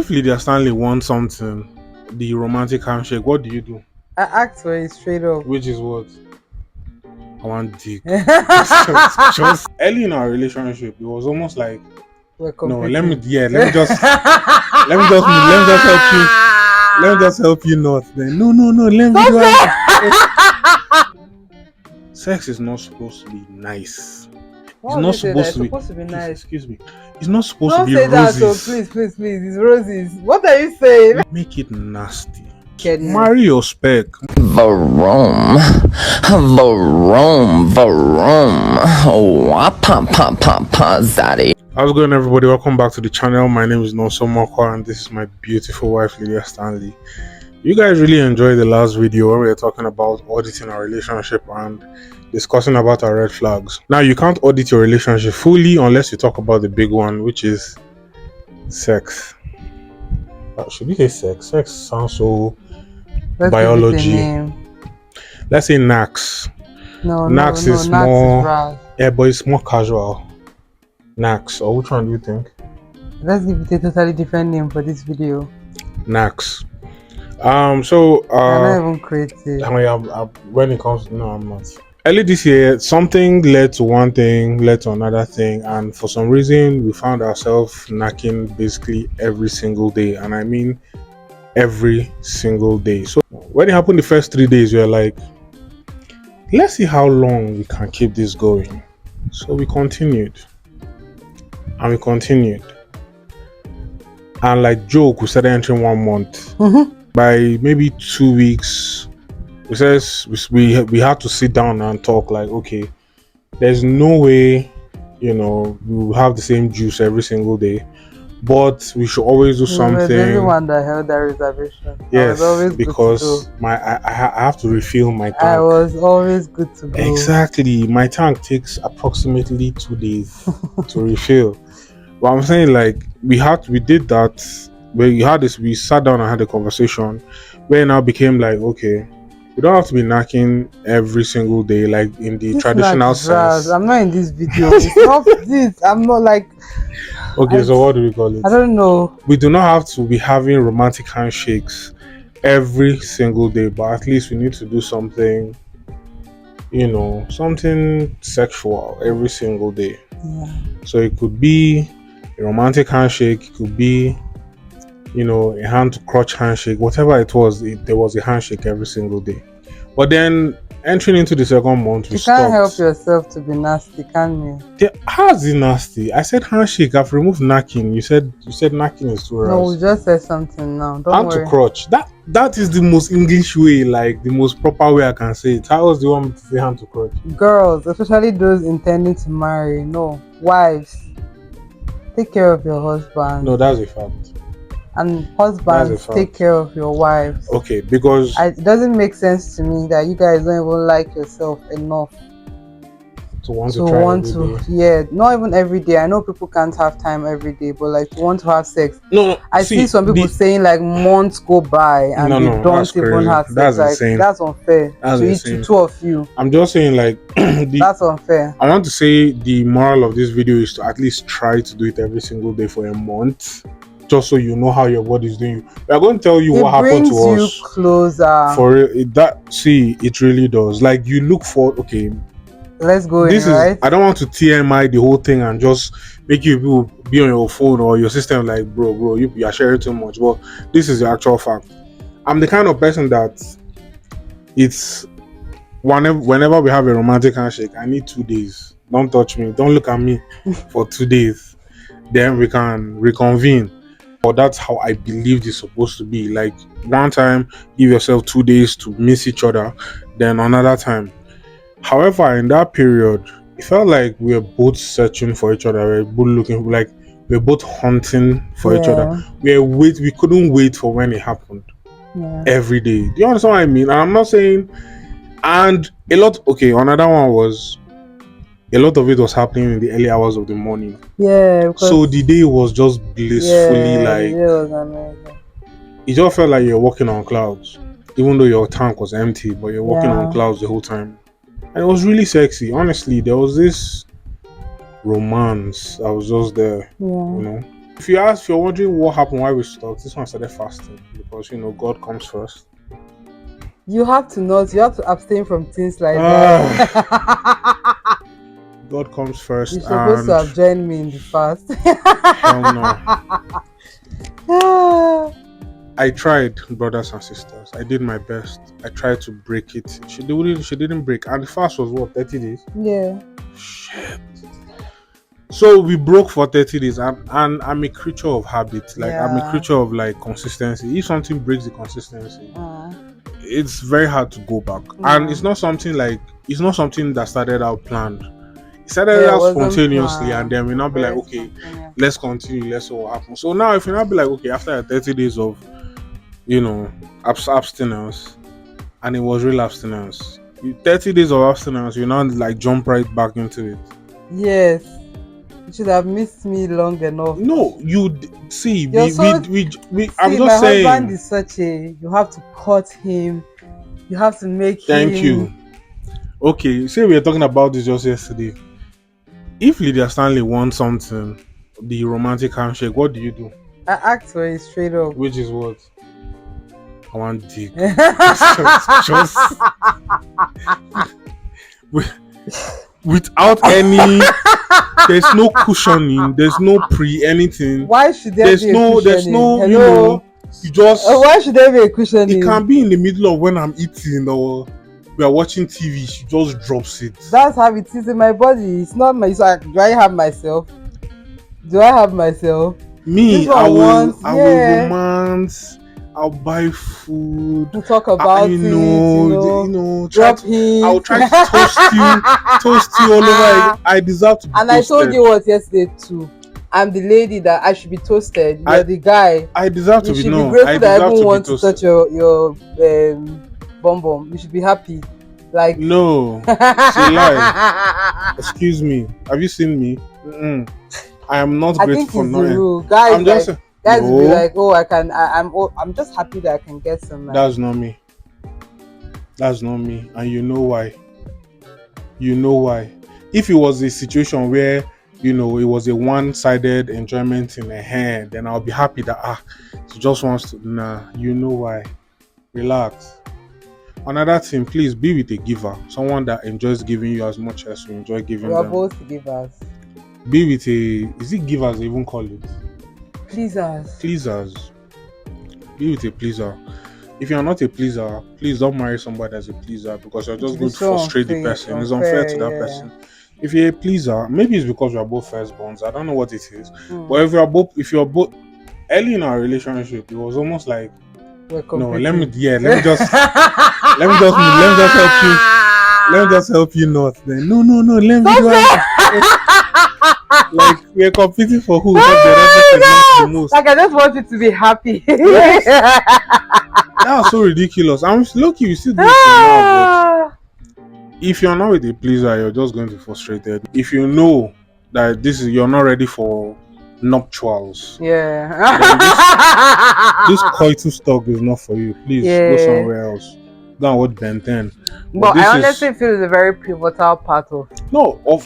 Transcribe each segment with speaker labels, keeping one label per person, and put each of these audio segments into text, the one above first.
Speaker 1: if Lydia Stanley wants something, the romantic handshake, what do you do?
Speaker 2: I asked for it straight up.
Speaker 1: Which is what? I want dick. Just early in our relationship, it was almost like, no, let me just help you not. Then no, let me do it. Sex is not supposed to be nice. It's not supposed to be
Speaker 2: nice.
Speaker 1: Excuse me. It's not supposed to be
Speaker 2: roses. Don't say that, so please. It's roses. What are you saying?
Speaker 1: Make it nasty.
Speaker 2: Goodness.
Speaker 1: Marry your spec.
Speaker 3: Vroom. Oh, pop, zaddy.
Speaker 1: How's it going, everybody? Welcome back to the channel. My name is Nonso, Mokwuah, and this is my beautiful wife, Lydia Stanley. You guys really enjoyed the last video where we were talking about auditing our relationship and discussing about our red flags. Now, you can't audit your relationship fully unless you talk about the big one, which is sex. Should we say sex? Sex sounds so biology. Let's say Nax. Nax is more. Yeah, but it's more casual. Nax, or which one do you think?
Speaker 2: Let's give it a totally different name for this video.
Speaker 1: Nax.
Speaker 2: I'm not even creative.
Speaker 1: When it comes, no, I'm not. Early this year, something led to one thing, led to another thing, and for some reason, we found ourselves knacking basically every single day, and I mean every single day. So when it happened the first 3 days, we were like, let's see how long we can keep this going. So we continued, and like joke, we started entering 1 month. By maybe 2 weeks, we had to sit down and talk. Like, okay, there's no way, we will have the same juice every single day, but we should always do something.
Speaker 2: There's the one that held that reservation.
Speaker 1: Yes, because I have to refill my tank.
Speaker 2: I was always good to go.
Speaker 1: Exactly, my tank takes approximately 2 days to refill. But I'm saying, like, we did that. We sat down and had a conversation where it now became like, okay, we don't have to be knacking every single day like in the traditional sense.
Speaker 2: I'm not in this video. It's not this. I'm not like.
Speaker 1: Okay, so what do we call it?
Speaker 2: I don't know.
Speaker 1: We do not have to be having romantic handshakes every single day, but at least we need to do something, something sexual every single day.
Speaker 2: Yeah.
Speaker 1: So it could be a romantic handshake, it could be a hand to crotch handshake, whatever it was, there was a handshake every single day. But then entering into the second month,
Speaker 2: you can't help yourself to be nasty, can you?
Speaker 1: How is it nasty? I said handshake, I've removed knacking. You said knacking is too rough.
Speaker 2: No, we just said something now. Don't
Speaker 1: hand
Speaker 2: worry.
Speaker 1: To crotch. That is the most English way, like the most proper way I can say it. How else do you want me to say hand to crotch?
Speaker 2: Girls, especially those intending to marry, wives, take care of your husband.
Speaker 1: No, that's a fact.
Speaker 2: And husbands, take care of your wives.
Speaker 1: Okay, because
Speaker 2: it doesn't make sense to me that you guys don't even like yourself enough
Speaker 1: to want to
Speaker 2: yeah, not even every day. I know people can't have time every day, but like to want to have sex.
Speaker 1: No,
Speaker 2: I see some people saying like months go by and they don't even have sex.
Speaker 1: That's insane.
Speaker 2: That's unfair. To two of you.
Speaker 1: I'm just saying, like,
Speaker 2: that's unfair.
Speaker 1: I want to say the moral of this video is to at least try to do it every single day for a month. Just so you know how your body is doing. We are going to tell you what happened to us.
Speaker 2: It brings you closer.
Speaker 1: For it really does. Like, you look for, okay,
Speaker 2: let's go right?
Speaker 1: I don't want to TMI the whole thing and just make you be on your phone or your system like, bro, you are sharing too much. But this is the actual fact. I'm the kind of person that it's whenever we have a romantic handshake, I need 2 days. Don't touch me. Don't look at me for 2 days. Then we can reconvene. But that's how I believe it's supposed to be. Like, one time, give yourself 2 days to miss each other, then another time. However, in that period, it felt like we were both searching for each other. We were both looking, like we were both hunting for each other. We couldn't wait for when it happened. Every day. Do you understand what I mean? And I'm not saying, and another one was, a lot of it was happening in the early hours of the morning.
Speaker 2: Yeah.
Speaker 1: So the day was just blissfully like.
Speaker 2: It was amazing.
Speaker 1: It just felt like you're walking on clouds, even though your tank was empty, but you're walking on clouds the whole time. And it was really sexy. Honestly, there was this romance that was just there. If you're wondering what happened, why we stopped, this one started fasting because God comes first.
Speaker 2: You have to abstain from things like
Speaker 1: Ah,
Speaker 2: that.
Speaker 1: God comes
Speaker 2: You're
Speaker 1: first,
Speaker 2: supposed to
Speaker 1: and
Speaker 2: have joined me in the fast.
Speaker 1: hell no. I tried, brothers and sisters. I did my best. I tried to break it. She didn't break. And the fast was what, 30 days?
Speaker 2: Yeah.
Speaker 1: Shit. So we broke for 30 days, and I'm a creature of habit. Like, I'm a
Speaker 2: Yeah.
Speaker 1: creature of like consistency. If something breaks the consistency, it's very hard to go back. And it's not something that started out planned. It started
Speaker 2: Yeah, it
Speaker 1: out
Speaker 2: wasn't
Speaker 1: spontaneously, and
Speaker 2: planned.
Speaker 1: then we now be like,
Speaker 2: Very
Speaker 1: okay,
Speaker 2: spontaneous.
Speaker 1: let's continue, let's see what happens. So now if you now be like, okay, after 30 days of abstinence, and it was real abstinence, 30 days of abstinence, you now like jump right back into it.
Speaker 2: Yes. You should have missed me long enough.
Speaker 1: No, see,
Speaker 2: You're so
Speaker 1: I'm
Speaker 2: see,
Speaker 1: just
Speaker 2: my husband
Speaker 1: saying.
Speaker 2: is such a, you have to cut him, you have to make
Speaker 1: Thank
Speaker 2: him.
Speaker 1: you. Okay, say we were talking about this just yesterday. If Lydia Stanley wants something, the romantic handshake, what do you do?
Speaker 2: I asked for it straight up.
Speaker 1: Which is what? I want dick. Without any, there's no cushioning, there's no anything.
Speaker 2: Why should there
Speaker 1: There's
Speaker 2: be a
Speaker 1: no,
Speaker 2: cushioning?
Speaker 1: there's no,
Speaker 2: Hello?
Speaker 1: you just.
Speaker 2: Why should there be a cushioning?
Speaker 1: It can be in the middle of when I'm eating or we are watching TV. She just drops it.
Speaker 2: That's how it is in my body. It's not my. So do I have myself?
Speaker 1: Me, I will romance. I'll buy food.
Speaker 2: We'll talk about it. Drop him.
Speaker 1: I'll try to toast you all over. I deserve to be
Speaker 2: and
Speaker 1: toasted.
Speaker 2: I told you what yesterday too. I'm the lady that I should be toasted. You're the guy.
Speaker 1: I deserve to be.
Speaker 2: You should
Speaker 1: No,
Speaker 2: be grateful
Speaker 1: I
Speaker 2: that I
Speaker 1: deserve
Speaker 2: even
Speaker 1: to
Speaker 2: want
Speaker 1: be
Speaker 2: to touch your bum bum. You should be happy. Like
Speaker 1: no, it's a lie. Excuse me. Have you seen me? I am not grateful for nothing.
Speaker 2: The rule. Guys, guys
Speaker 1: no.
Speaker 2: will be like, oh, I'm just happy that I can get some. Like,
Speaker 1: that's not me. That's not me, and you know why. You know why. If it was a situation where it was a one-sided enjoyment in a hand, then I'll be happy that she just wants to. Nah, you know why. Relax. Another thing, please be with a giver, someone that enjoys giving you as much as you enjoy giving them.
Speaker 2: We are both givers.
Speaker 1: Be with is it givers they even call it?
Speaker 2: Pleasers.
Speaker 1: Be with a pleaser. If you're not a pleaser, please don't marry somebody that's a pleaser because you're just going to frustrate the person. It's unfair to that person. If you're a pleaser, maybe it's because we are both firstborns. I don't know what it is. But if you're both early in our relationship, it was almost like let me just help you not then. No, let me like we're competing for who the most.
Speaker 2: Like I just want you to be happy.
Speaker 1: Yes. That was so ridiculous. I'm lucky you still do it now, but if you're not with a pleaser, you're just going to be frustrated. If you know that you're not ready for nuptials, this coitus stock is not for you. Please go somewhere else. Go and watch Ben 10.
Speaker 2: But I honestly feel it's a very pivotal part of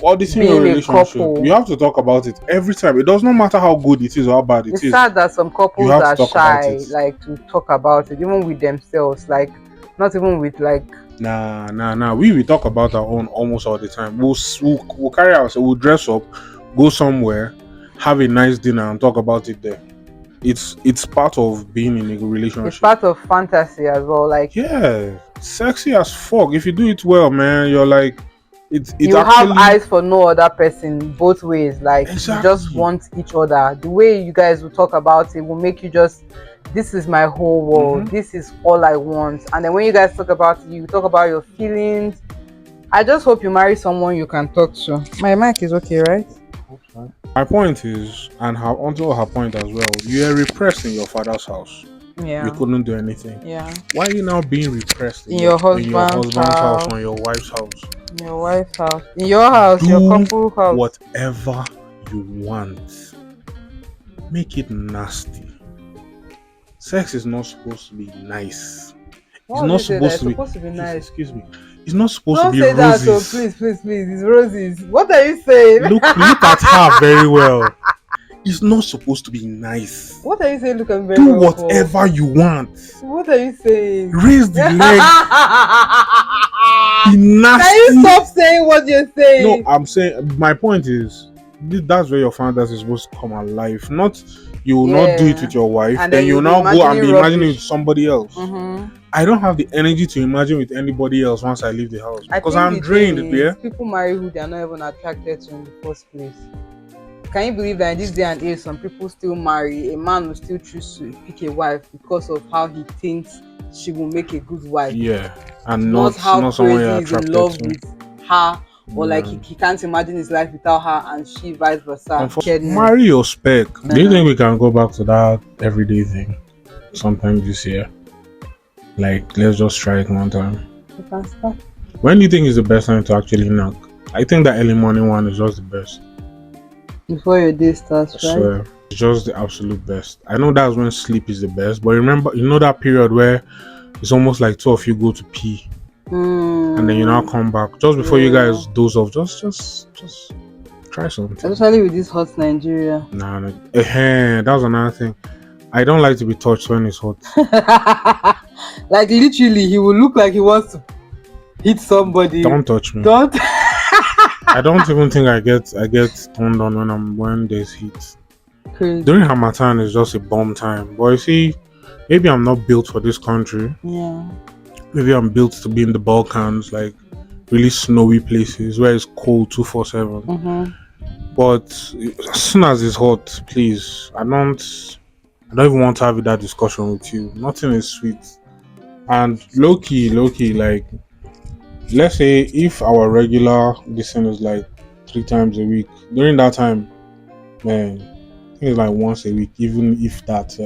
Speaker 1: auditing your relationship. You have to talk about it every time. It does not matter how good it is or how bad it is.
Speaker 2: It's sad that some couples are shy, like to talk about it, even with themselves, like not even with like.
Speaker 1: Nah. We talk about our own almost all the time. We'll carry ourselves. We'll dress up, go somewhere, have a nice dinner, and talk about it there. It's part of being in a relationship.
Speaker 2: It's part of fantasy as well. Like
Speaker 1: sexy as fuck. If you do it well, man, you're like
Speaker 2: you have eyes for no other person both ways. Like you just want each other. The way you guys will talk about it will make you just, this is my whole world. This is all I want. And then when you guys talk about it, you talk about your feelings. I just hope you marry someone you can talk to. My mic is okay, right?
Speaker 1: My point is, and onto her point as well, you are repressed in your father's house.
Speaker 2: Yeah.
Speaker 1: You couldn't do anything.
Speaker 2: Yeah.
Speaker 1: Why are you now being repressed
Speaker 2: in your husband's house,
Speaker 1: or your wife's house?
Speaker 2: In your wife's house. In your house, your couple house.
Speaker 1: Whatever you want. Make it nasty. Sex is not supposed to be nice. It's not supposed to be nice. Excuse me. It's not supposed to be roses.
Speaker 2: Don't say that, so please. It's roses. What are you saying?
Speaker 1: Look at her very well. It's not supposed to be nice.
Speaker 2: What are you saying? Look, I'm very
Speaker 1: Do whatever you want.
Speaker 2: What are you saying?
Speaker 1: Raise the leg. Be nasty.
Speaker 2: Can you stop saying what you're saying?
Speaker 1: No, I'm saying my point is that's where your fantasy is supposed to come alive. Not you will not do it with your wife, and then you will now go and be imagining with somebody else. I don't have the energy to imagine with anybody else once I leave the house because I'm drained. Yeah,
Speaker 2: people marry who they are not even attracted to in the first place. Can you believe that in this day and age, some people still marry? A man will still choose to pick a wife because of how he thinks she will make a good wife.
Speaker 1: Yeah, and
Speaker 2: not how crazy he's in love with her, or like he can't imagine his life without her, and she vice versa.
Speaker 1: Marry your spec. Do you think we can go back to that everyday thing sometime this year? Like, let's just try it one time.
Speaker 2: We can start.
Speaker 1: When do you think is the best time to actually knock? I think that early morning one is just the best.
Speaker 2: Before your day starts, right?
Speaker 1: So it's just the absolute best. I know that's when sleep is the best, but remember, you know that period where it's almost like two of you go to pee, and then you now come back just before you guys doze off. Just try something.
Speaker 2: Especially with this hot Nigeria.
Speaker 1: Nah, that was another thing. I don't like to be touched when it's hot.
Speaker 2: Like literally, he will look like he wants to hit somebody.
Speaker 1: Don't touch me.
Speaker 2: Don't.
Speaker 1: I don't even think I get turned on when there's heat.
Speaker 2: Crazy.
Speaker 1: During Harmattan is just a bomb time. But you see, maybe I'm not built for this country.
Speaker 2: Yeah.
Speaker 1: Maybe I'm built to be in the Balkans, like really snowy places where it's cold 24/7. But as soon as it's hot, please, I don't even want to have that discussion with you. Nothing is sweet. And low key, like, let's say if our regular listen is like 3 times a week, during that time, man, I think it's like once a week, even if that's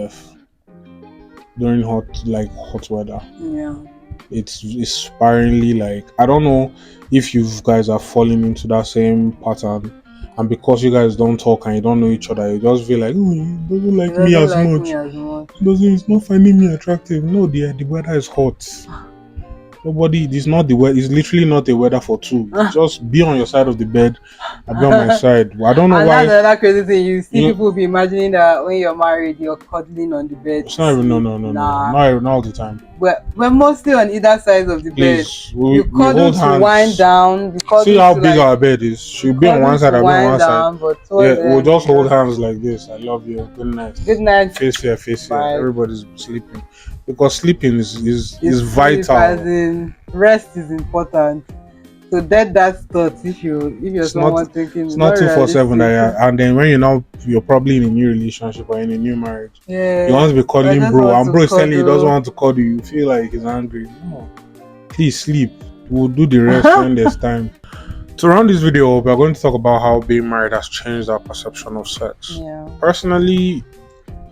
Speaker 1: during hot weather.
Speaker 2: Yeah.
Speaker 1: It's sparingly, like, I don't know if you guys are falling into that same pattern, and because you guys don't talk and you don't know each other, you just feel like, oh, he doesn't like me as much. He's not finding me attractive. No, the weather is hot. It's not the weather. It's literally not the weather for two. Just be on your side of the bed. I'll be on my side. I don't know why.
Speaker 2: That's another crazy thing. You see people be imagining that when you're married, you're cuddling on the bed.
Speaker 1: It's not even, no. Not all the time.
Speaker 2: We're mostly on either side of the bed. You cuddle to wind down.
Speaker 1: See how big our bed is. She'll be on one side, I'll be on one side. We'll just hold hands like this. I love you. Good night.
Speaker 2: Good night.
Speaker 1: Face here. Everybody's sleeping. Because sleeping is vital.
Speaker 2: Rest is important. So that thought, if you're someone thinking
Speaker 1: it's not 24/7, and then when you're probably in a new relationship or in a new marriage, you want to be calling bro, and bro is telling you he doesn't want to call you. You feel like he's angry. No, please sleep. We'll do the rest when there's time. To round this video up, we're going to talk about how being married has changed our perception of sex.
Speaker 2: Yeah.
Speaker 1: Personally,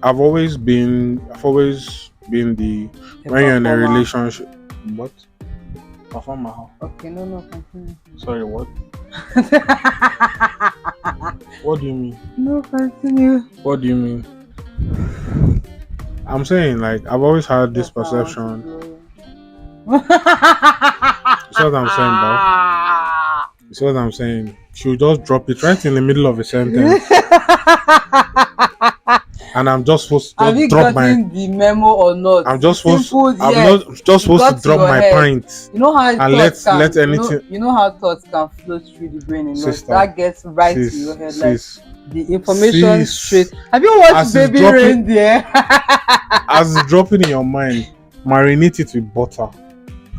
Speaker 1: I've always been the when you're in a relationship. What? Performer how?
Speaker 2: Okay, no, continue.
Speaker 1: Sorry, what? What do you mean?
Speaker 2: No, continue.
Speaker 1: What do you mean? I'm saying, like, I've always had this perception. That's what I'm saying, bro. That's what I'm saying. She'll just drop it right in the middle of a sentence. And I'm just supposed to drop
Speaker 2: the memo or not?
Speaker 1: I'm just supposed to drop my pint.
Speaker 2: You know how
Speaker 1: let anything.
Speaker 2: You know how thoughts can flow through the brain. That gets right to your head, like the information straight. Have you watched Baby Reindeer?
Speaker 1: As it's dropping in your mind, marinate it with butter,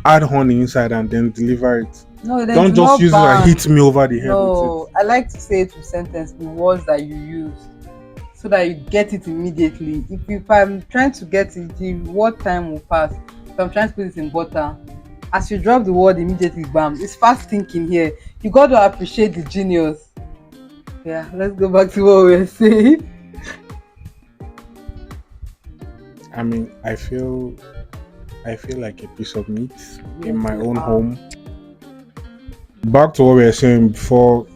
Speaker 1: add honey inside, and then deliver it.
Speaker 2: No,
Speaker 1: don't just use it and hit me over the head with it.
Speaker 2: No, I like to say it with sentence, the words that you use, so that you get it immediately. If I'm trying to get it, the word time will pass. If I'm trying to put it in butter, as you drop the word immediately, bam, it's fast thinking here. You got to appreciate the genius. Yeah, let's go back to what we were saying.
Speaker 1: I mean, I feel like a piece of meat in my own home. Back to what we were saying before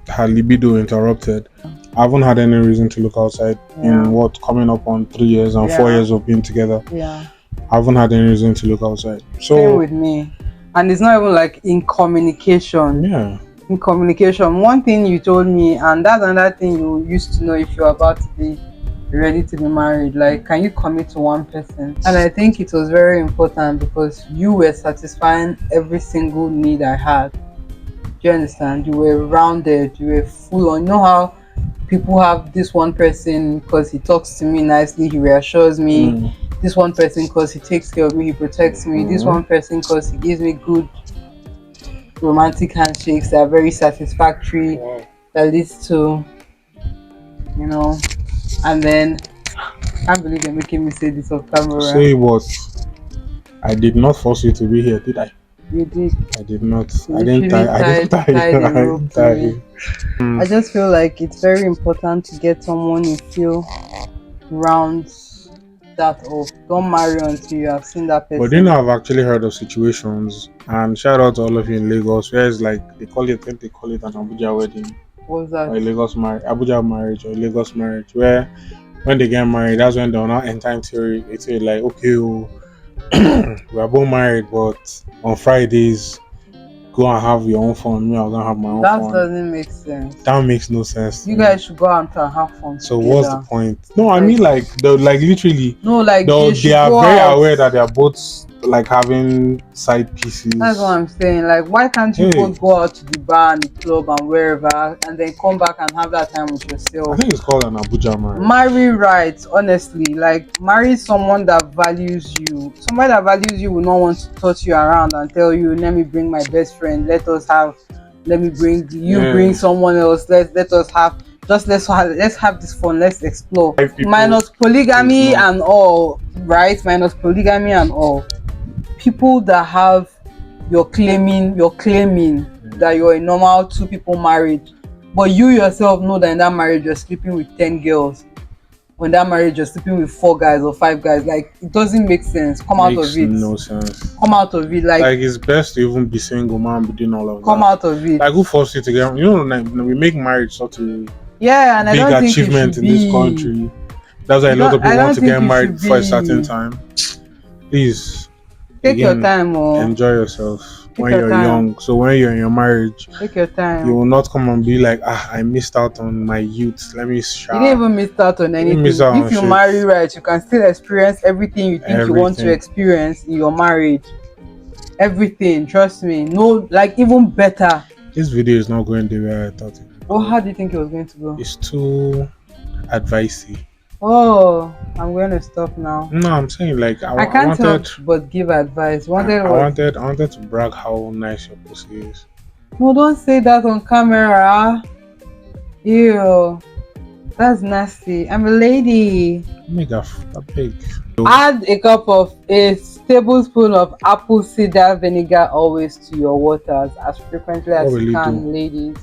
Speaker 1: her libido interrupted. I haven't had any reason to look outside in coming up on 3 years and 4 years of being together.
Speaker 2: Yeah.
Speaker 1: I haven't had any reason to look outside. So
Speaker 2: same with me. And it's not even like in communication.
Speaker 1: Yeah.
Speaker 2: in communication. One thing you told me, and that's another thing you used to know if you're about to be ready to be married, like, can you commit to one person? And I think it was very important because you were satisfying every single need I had. Do you understand? You were rounded, you were full on. You know how people have this one person because he talks to me nicely, he reassures me. This one person because he takes care of me, he protects me. This one person because he gives me good romantic handshakes that are very satisfactory, that leads to, you know, and then I can't believe you're making me say this off camera.
Speaker 1: Say what? I did not force you to be here, did I?
Speaker 2: You did.
Speaker 1: I did not.
Speaker 2: You
Speaker 1: I didn't tie. I didn't tie
Speaker 2: tied
Speaker 1: you.
Speaker 2: the
Speaker 1: I
Speaker 2: rope
Speaker 1: didn't
Speaker 2: to
Speaker 1: tie
Speaker 2: me.
Speaker 1: you.
Speaker 2: I just feel like it's very important to get someone you feel rounds that up. Don't marry until you have seen that person.
Speaker 1: But you know, I've actually heard of situations, and shout out to all of you in Lagos, where it's like they call it, I think they call it an Abuja wedding,
Speaker 2: What's that?
Speaker 1: or a Lagos marriage, Abuja marriage, or Lagos marriage, where when they get married, that's when they'll now enter into it like, okay, we are both married, but on Fridays, go and have your own fun. Me, I'm gonna have my own
Speaker 2: That
Speaker 1: fun.
Speaker 2: doesn't make sense.
Speaker 1: That makes no sense.
Speaker 2: You guys should go out and have fun
Speaker 1: So
Speaker 2: together.
Speaker 1: what's the point? No, I mean like literally.
Speaker 2: No, like
Speaker 1: they are
Speaker 2: go
Speaker 1: very
Speaker 2: out.
Speaker 1: aware that they are both like having side pieces.
Speaker 2: That's what I'm saying. Like, why can't you both go out to the bar and the club and wherever, and then come back and have that time with yourself?
Speaker 1: I think it's called an Abuja marriage.
Speaker 2: Marry right, honestly. Like, marry someone that values you. Somebody that values you will not want to toss you around and tell you, let me bring my best friend, let me bring you, bring someone else, let's have, just let's have this fun, let's explore. Minus polygamy and all, right? Minus polygamy and all. People that have you're claiming that you're a normal two people married, but you yourself know that in that marriage you're sleeping with 10 girls. When that marriage you're sleeping with 4 guys or 5 guys. Like, it doesn't make sense. Come out of it.
Speaker 1: No sense.
Speaker 2: Come out of it. Like
Speaker 1: it's best to even be single, man, be doing all of that.
Speaker 2: Come out of it.
Speaker 1: Like, who forced you to get? You know, like, we make marriage such a
Speaker 2: and
Speaker 1: big
Speaker 2: I don't
Speaker 1: achievement
Speaker 2: think
Speaker 1: in this country. That's why a lot of people want to get married for a certain time. Please
Speaker 2: take your time, or
Speaker 1: enjoy yourself when you're young. So when you're in your marriage,
Speaker 2: take your time.
Speaker 1: You will not come and be like, I missed out on my youth. Let me shout.
Speaker 2: You didn't even miss out on anything. If you marry right, you can still experience everything you think you want to experience in your marriage. Everything, trust me. No, like, even better.
Speaker 1: This video is not going the way I thought it would.
Speaker 2: Well, how do you think it was going to go?
Speaker 1: It's too advicey.
Speaker 2: Oh, I'm going to stop now.
Speaker 1: No, I'm saying, like,
Speaker 2: I can't help but give advice.
Speaker 1: I wanted to brag how nice your pussy is.
Speaker 2: No, don't say that on camera. Ew, that's nasty. I'm a lady.
Speaker 1: Make a pig.
Speaker 2: Add a tablespoon of apple cider vinegar always to your waters as frequently as you can, ladies.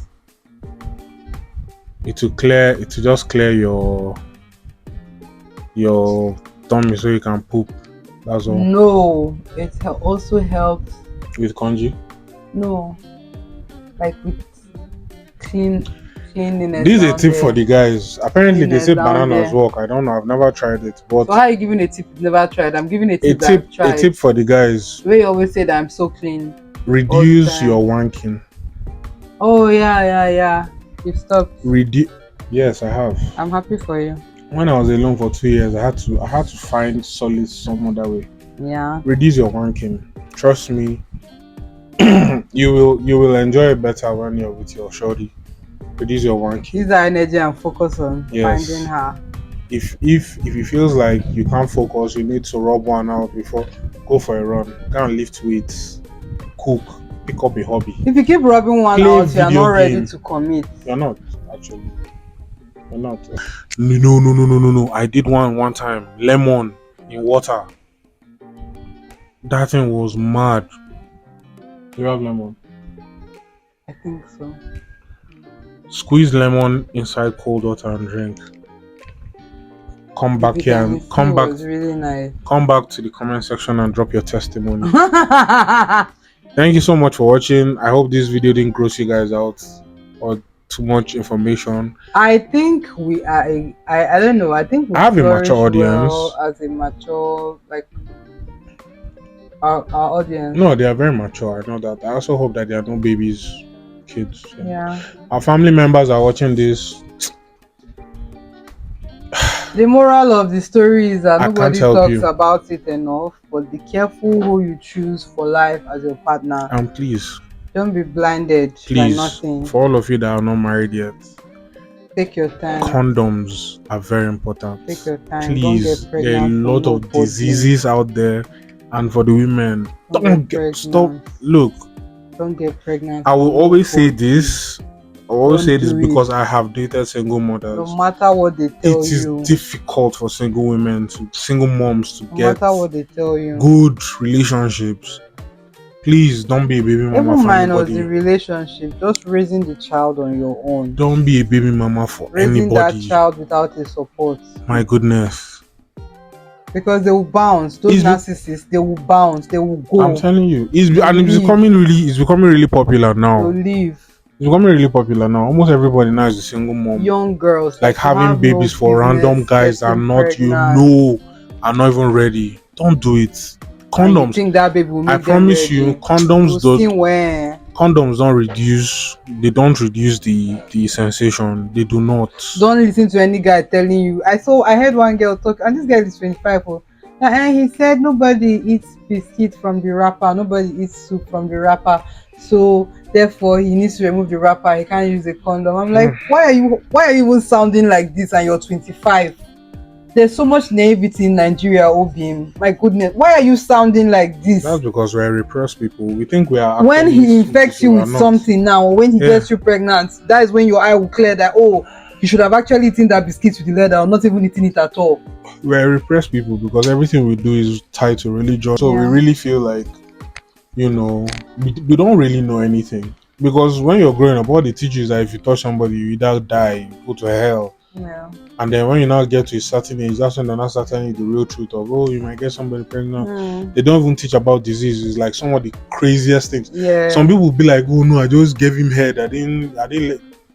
Speaker 1: It will just clear your tummy so you can poop. That's all.
Speaker 2: No, it also helps
Speaker 1: with congee.
Speaker 2: No, like with cleanliness.
Speaker 1: This is a tip for the guys. Apparently they say bananas work. I don't know. I've never tried it. But
Speaker 2: so how are you giving a tip you've never tried? I'm giving a tip that I've tried.
Speaker 1: A tip for the guys.
Speaker 2: Where you always say that I'm so clean.
Speaker 1: Reduce your wanking.
Speaker 2: Oh yeah. You've stopped.
Speaker 1: Yes, I have.
Speaker 2: I'm happy for you.
Speaker 1: When I was alone for 2 years, I had to find solace some other way.
Speaker 2: Yeah.
Speaker 1: Reduce your wanking. Trust me. you will enjoy it better when you're with your shorty. Reduce your wanking.
Speaker 2: Use that energy and focus on finding her.
Speaker 1: If it feels like you can't focus, you need to rub one out before. Go for a run. Go and lift weights. Cook. Pick up a hobby.
Speaker 2: If you keep rubbing one out, you're not ready to commit.
Speaker 1: You're not, actually. You're not. No. I did one time. Lemon in water. That thing was mad. You have lemon?
Speaker 2: I think so.
Speaker 1: Squeeze lemon inside cold water and drink. Come back here and come back.
Speaker 2: Really nice.
Speaker 1: Come back to the comment section and drop your testimony. Thank you so much for watching. I hope this video didn't gross you guys out or too much information.
Speaker 2: I think we are I don't know. I think we
Speaker 1: have a mature audience.
Speaker 2: As a mature, like our audience.
Speaker 1: No, they are very mature. I know that. I also hope that they are no babies kids.
Speaker 2: Yeah.
Speaker 1: Our family members are watching this.
Speaker 2: The moral of the story is that
Speaker 1: I can't
Speaker 2: nobody
Speaker 1: help
Speaker 2: talks
Speaker 1: you.
Speaker 2: about it enough, but be careful who you choose for life as your partner.
Speaker 1: And please,
Speaker 2: Don't be blinded by nothing.
Speaker 1: for all of you that are not married yet,
Speaker 2: Take your time.
Speaker 1: condoms are very important.
Speaker 2: Take your time. Don't
Speaker 1: Please,
Speaker 2: get
Speaker 1: there are a
Speaker 2: pregnant from
Speaker 1: lot of
Speaker 2: nobody.
Speaker 1: diseases out there, and for the women,
Speaker 2: Don't get
Speaker 1: stop.
Speaker 2: pregnant.
Speaker 1: Look,
Speaker 2: Don't get pregnant.
Speaker 1: I will
Speaker 2: from
Speaker 1: always say
Speaker 2: nobody.
Speaker 1: this. I will always
Speaker 2: Don't
Speaker 1: say this
Speaker 2: do
Speaker 1: because
Speaker 2: it.
Speaker 1: I have dated single mothers.
Speaker 2: No matter what they tell
Speaker 1: It is
Speaker 2: you,
Speaker 1: difficult for single moms to
Speaker 2: no
Speaker 1: get
Speaker 2: matter what they tell you,
Speaker 1: good relationships. Please don't be a baby mama
Speaker 2: even
Speaker 1: for
Speaker 2: minus the
Speaker 1: anybody.
Speaker 2: relationship, just raising the child on your own.
Speaker 1: Don't be a baby mama for
Speaker 2: Raising that
Speaker 1: anybody.
Speaker 2: child without a support.
Speaker 1: My goodness.
Speaker 2: Because they will bounce. Those narcissists, they will bounce. They will go.
Speaker 1: I'm telling you, it's becoming really popular now.
Speaker 2: They'll leave.
Speaker 1: It's becoming really popular now. Almost everybody now is a single mom.
Speaker 2: Young girls
Speaker 1: like having babies for random guys that are not are not even ready. Don't do it. Condoms.
Speaker 2: And you think that baby will make
Speaker 1: I promise
Speaker 2: them ready.
Speaker 1: you, condoms don't reduce. They don't reduce the sensation. They do not.
Speaker 2: Don't listen to any guy telling you. I heard one girl talk, and this guy is 25. And he said nobody eats biscuit from the wrapper, nobody eats soup from the wrapper, so therefore he needs to remove the wrapper. He can't use a condom. I'm like, why are you even sounding like this? And you're 25. There's so much naivety in Nigeria, Obim. My goodness, why are you sounding like this?
Speaker 1: That's because we're repressed people. We think we are.
Speaker 2: When he infects you with something now, when he gets you pregnant, that is when your eye will clear that, oh, you should have actually eaten that biscuit with the leather, or not even eating it at all.
Speaker 1: We're repressed people because everything we do is tied to religion. So we really feel like, we don't really know anything. Because when you're growing up, what they teach you is that if you touch somebody, you either die, you go to hell.
Speaker 2: Yeah.
Speaker 1: And then when you now get to a certain age, that's when they're not telling you the real truth of, oh, you might get somebody pregnant. They don't even teach about diseases, like some of the craziest things.
Speaker 2: Yeah.
Speaker 1: Some people will be like, oh no, I just gave him head. I didn't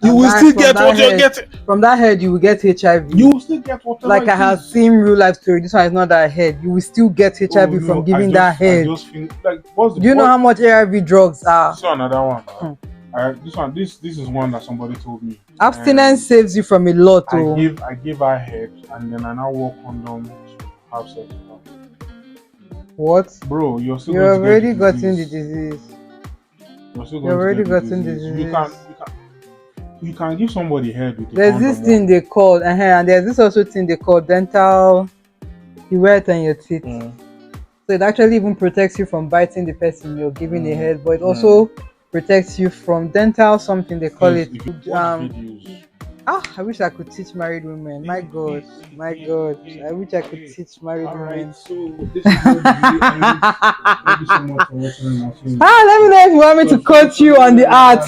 Speaker 1: you will still get what you're getting.
Speaker 2: From that head, you will get HIV.
Speaker 1: You will still get whatever.
Speaker 2: Like I have seen real life story. This one is not that head. You will still get HIV from giving that head. Do you know how much ARV drugs are?
Speaker 1: So another one. This is one that somebody told me.
Speaker 2: Abstinence saves you from a lot.
Speaker 1: I give her head, and then I now walk condom to have sex with her.
Speaker 2: What?
Speaker 1: Bro, you're
Speaker 2: already gotten the disease.
Speaker 1: You're already gotten the disease. You can give somebody head with
Speaker 2: there's this thing they call and there's this also thing they call dental. You wear it on your teeth. So it actually even protects you from biting the person you're giving a head, but it also protects you from dental something they call it. I wish I could teach married women. My God. I wish I could teach married women.
Speaker 1: So this is what thank you so much for watching.
Speaker 2: Let me know if you want me to coach you on the art.